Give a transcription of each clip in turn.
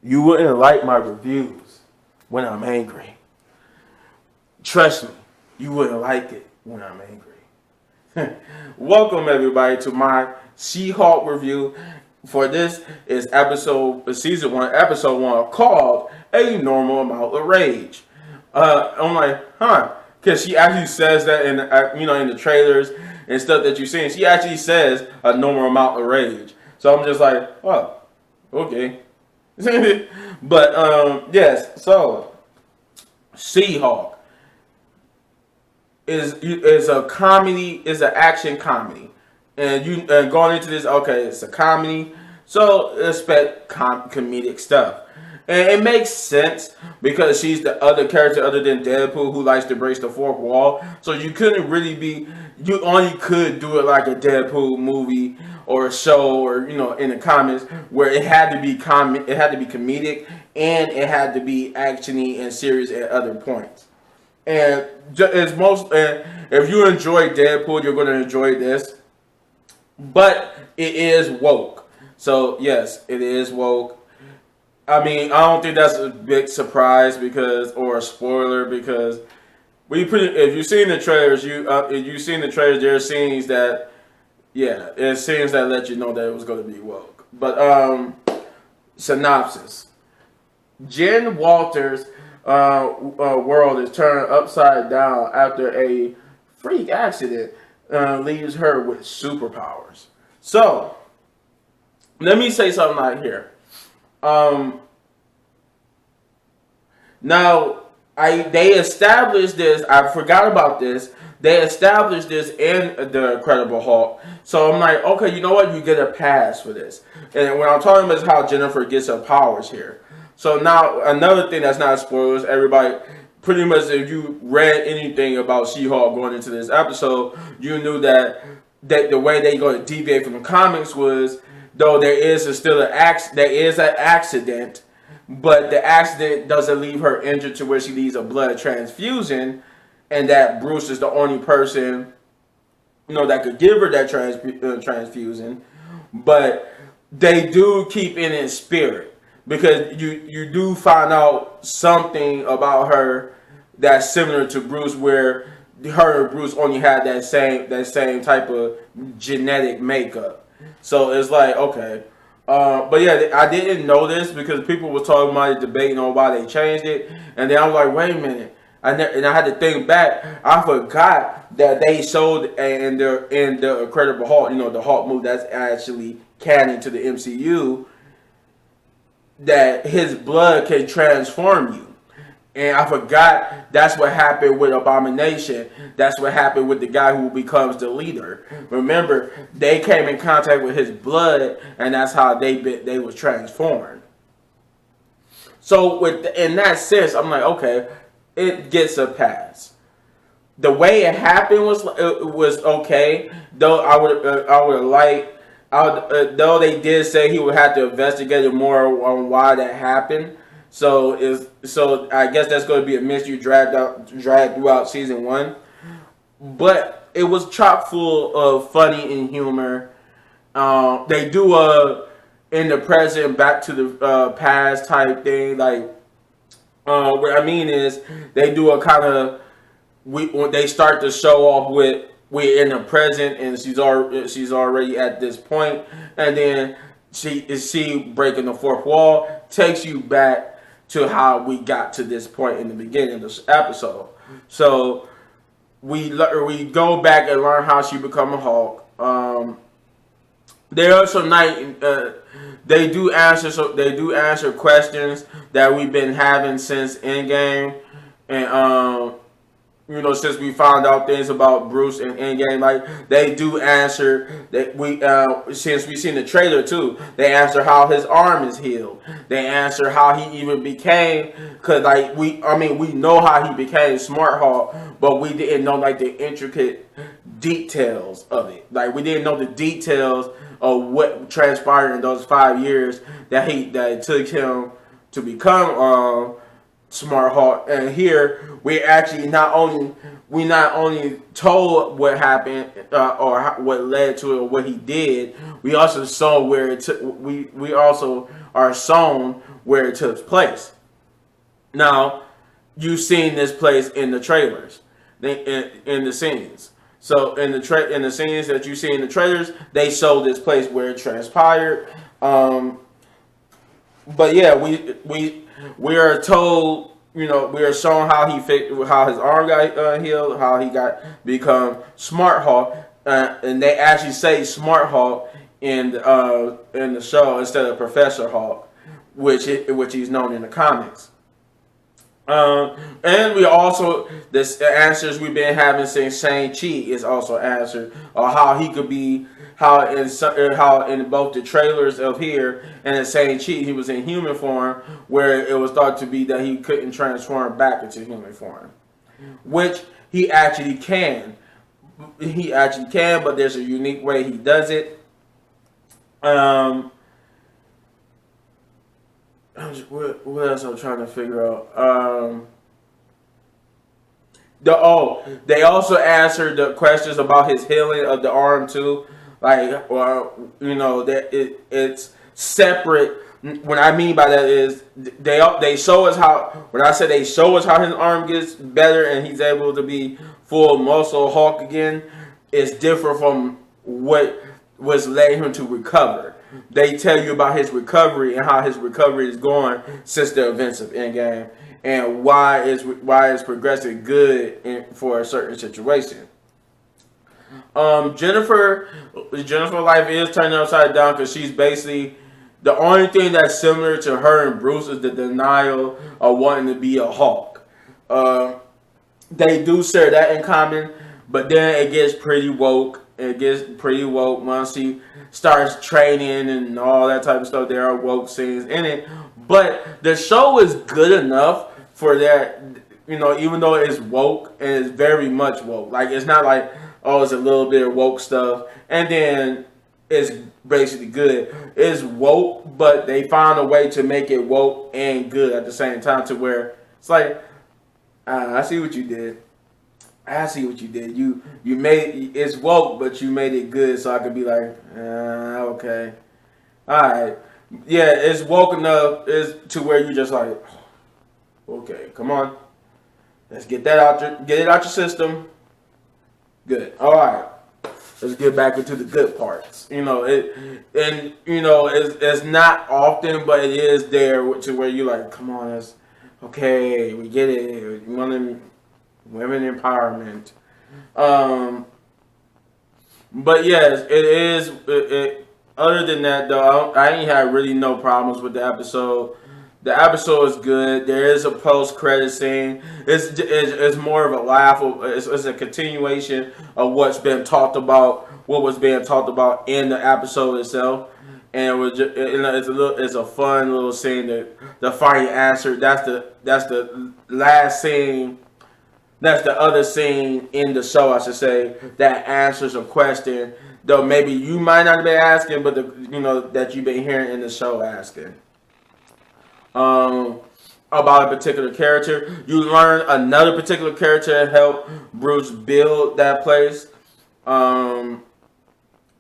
You wouldn't like my reviews when I'm angry. Trust me, you wouldn't like it when I'm angry. Welcome everybody to my She-Hulk review. For this is season 1, episode 1, called A Normal Amount of Rage. I'm like, because she actually says that in in the trailers and stuff that you've seen. She actually says a normal amount of rage. So I'm just like, oh, okay. But yes, so She-Hulk is a comedy, is an action comedy, and going into this, okay, it's a comedy, so expect comedic stuff, and it makes sense because she's the other character other than Deadpool who likes to break the fourth wall. So you only could do it like a Deadpool movie or a show, or in the comics, where it had to be comedic, and it had to be actiony and serious at other points. And if you enjoy Deadpool, you're going to enjoy this. But it is woke. So yes, it is woke. I mean, I don't think that's a big surprise or a spoiler, because if you've seen the trailers, there are scenes that, it's scenes that let you know that it was going to be woke. But synopsis: Jen Walters' world is turned upside down after a freak accident leaves her with superpowers. So let me say something right here. Now, they established this. I forgot about this. They established this in The Incredible Hulk. So I'm like, okay, you know what? You get a pass for this. And what I'm talking about is how Jennifer gets her powers here. So now, another thing that's not spoilers, everybody, pretty much if you read anything about She-Hulk going into this episode, you knew that the way they go to deviate from the comics was, though there is an accident, but the accident doesn't leave her injured to where she needs a blood transfusion, and that Bruce is the only person, that could give her that transfusion. But they do keep it in spirit, because you do find out something about her that's similar to Bruce, where her and Bruce only had that same type of genetic makeup. So it's like, okay. But yeah, I didn't know this because people were talking about it, debating on why they changed it. And then I was like, wait a minute. And I had to think back. I forgot that they showed in the Incredible Hulk, the Hulk movie that's actually canon to the MCU, that his blood can transform you. And I forgot that's what happened with Abomination. That's what happened with the guy who becomes the leader. Remember, they came in contact with his blood, and that's how they was transformed. So in that sense, I'm like, okay, it gets a pass. The way it happened was okay. Though though they did say he would have to investigate more on why that happened. So I guess that's going to be a mystery dragged throughout season 1. But it was chock full of funny and humor. They do in the present back to the past type thing. Like what I mean is they do a kind of when they start to show off with we're in the present and she's already at this point, and then she breaking the fourth wall, takes you back to how we got to this point in the beginning of this episode. So we go back and learn how she become a Hulk. There are some they do answer questions that we've been having since Endgame, and since we found out things about Bruce and Endgame, like they do answer that since we seen the trailer too. They answer how his arm is healed. They answer how he even became, cause we know how he became Smart Hulk, but we didn't know the intricate details of it. Like we didn't know the details of what transpired in those 5 years that it took him to become Smart Hawk, and here we actually not only told what happened what led to it or what he did, we also saw where it took. We also are shown where it took place. Now, you've seen this place in the trailers, in the scenes. So in the scenes that you see in the trailers, they show this place where it transpired. But yeah, we are told, we are shown how how his arm got healed, how he got become Smart Hawk, and they actually say Smart Hawk in the show instead of Professor Hawk, which he's known in the comics. And we also, this answers we've been having since Shang-Chi is also answered, or how he could be, how in both the trailers of here and in Shang-Chi he was in human form, where it was thought to be that he couldn't transform back into human form, which he actually can. He actually can, but there's a unique way he does it. What else I'm trying to figure out? They also answered the questions about his healing of the arm too. Like, that it's separate. What I mean by that is they show us how. When I say they show us how his arm gets better and he's able to be full muscle Hulk again, it's different from what was letting him to recover. They tell you about his recovery and how his recovery is going since the events of Endgame, and why it's progressing good for a certain situation. Jennifer's life is turning upside down because she's basically the only thing that's similar to her and Bruce is the denial of wanting to be a Hulk. They do share that in common, but then it gets pretty woke. Once she starts training and all that type of stuff. There are woke scenes in it, but the show is good enough for that. Even though it's woke and it's very much woke. Like, it's not like, oh, it's a little bit of woke stuff and then it's basically good. It's woke, but they found a way to make it woke and good at the same time, to where it's like, I see what you did. I see what you did. You made it's woke, but you made it good, so I could be like, okay, all right, yeah, it's woke enough is to where you just like, okay, come on, let's get that out, get it out your system. Good, all right, let's get back into the good parts. It's not often, but it is there to where you like, come on, it's okay, we get it. Women empowerment. But yes, it is. Other than that, though, I ain't had really no problems with the episode. The episode is good. There is a post-credit scene. It's more of a laugh. It's a continuation of what's been talked about. What was being talked about in the episode itself, and it's a fun little scene. The final answer. That's the last scene. That's the other scene in the show, I should say, that answers a question, though maybe you might not have been asking, but that you've been hearing in the show asking. About a particular character. You learn another particular character help Bruce build that place. And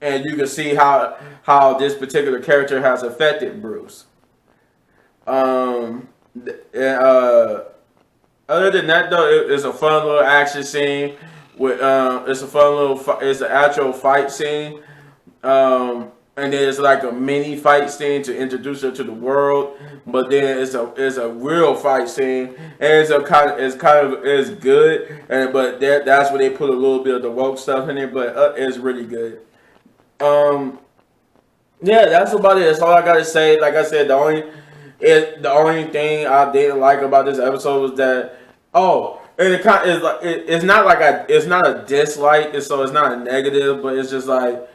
you can see how this particular character has affected Bruce. Other than that, though, it's a fun little action scene. It's an actual fight scene. And then it's like a mini fight scene to introduce her to the world. But then it's a real fight scene, and it's good. But that's where they put a little bit of the woke stuff in it. But it's really good. Yeah, that's about it. That's all I gotta say. Like I said, the only thing I didn't like about this episode was that it's not a dislike, so it's not a negative, but it's just like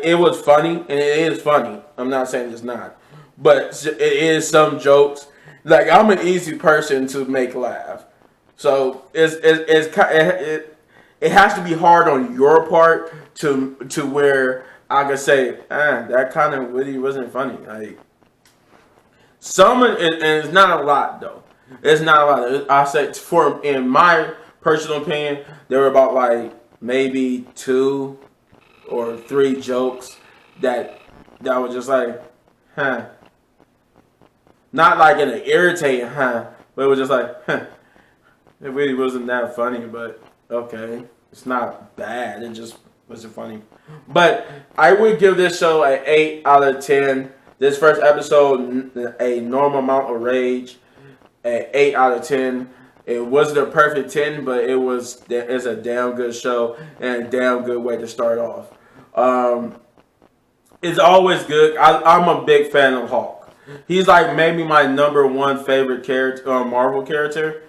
it was funny, and it is funny. I'm not saying it's not, but it is some jokes. Like, I'm an easy person to make laugh, so it has to be hard on your part to where I could say, that kind of really wasn't funny. Like, And it's not a lot though. It's not a lot. I say in my personal opinion, there were about like maybe 2 or 3 jokes that was just like, huh. Not like in an irritating huh, but it was just like, huh. It really wasn't that funny, but okay. It's not bad. It just wasn't funny. But I would give this show an 8 out of 10. This first episode, a normal amount of rage, an 8 out of 10. It wasn't a perfect 10, but it's a damn good show and a damn good way to start off. It's always good. I'm a big fan of Hulk. He's like maybe my #1 favorite character, Marvel character.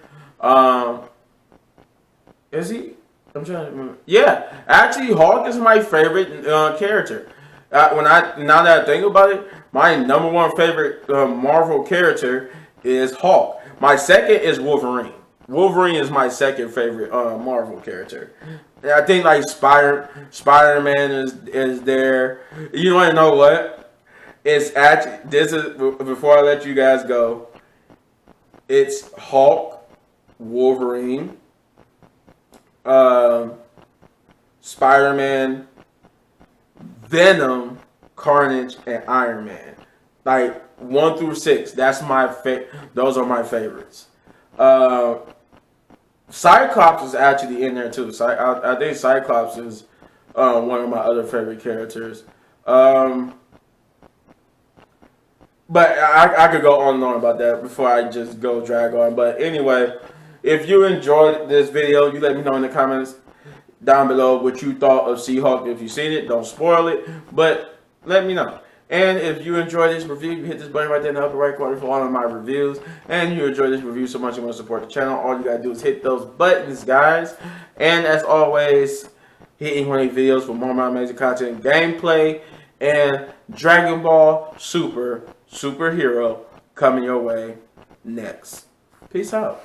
Is he? I'm trying to remember. Yeah, actually, Hulk is my favorite character. Now that I think about it, my #1 favorite Marvel character is Hulk. My second is Wolverine. Wolverine is my second favorite Marvel character. And I think like Spider-Man is there. You want to know what? It's actually, this is, before I let you guys go, it's Hulk, Wolverine, Spider-Man, Venom, Carnage, and Iron Man. Like 1 through 6, that's those are my favorites. Cyclops is actually in there too. So I think Cyclops is one of my other favorite characters. But I could go on and on about that before I just go drag on. But anyway, if you enjoyed this video, you let me know in the comments down below what you thought of She-Hulk. If you've seen it, don't spoil it, but let me know. And if you enjoyed this review, you hit this button right there in the upper right corner for all of my reviews. And you enjoyed this review so much you want to support the channel, all you gotta do is hit those buttons, guys. And as always, hit one of these videos for more of my amazing content, gameplay, and Dragon Ball Superhero coming your way next. Peace out.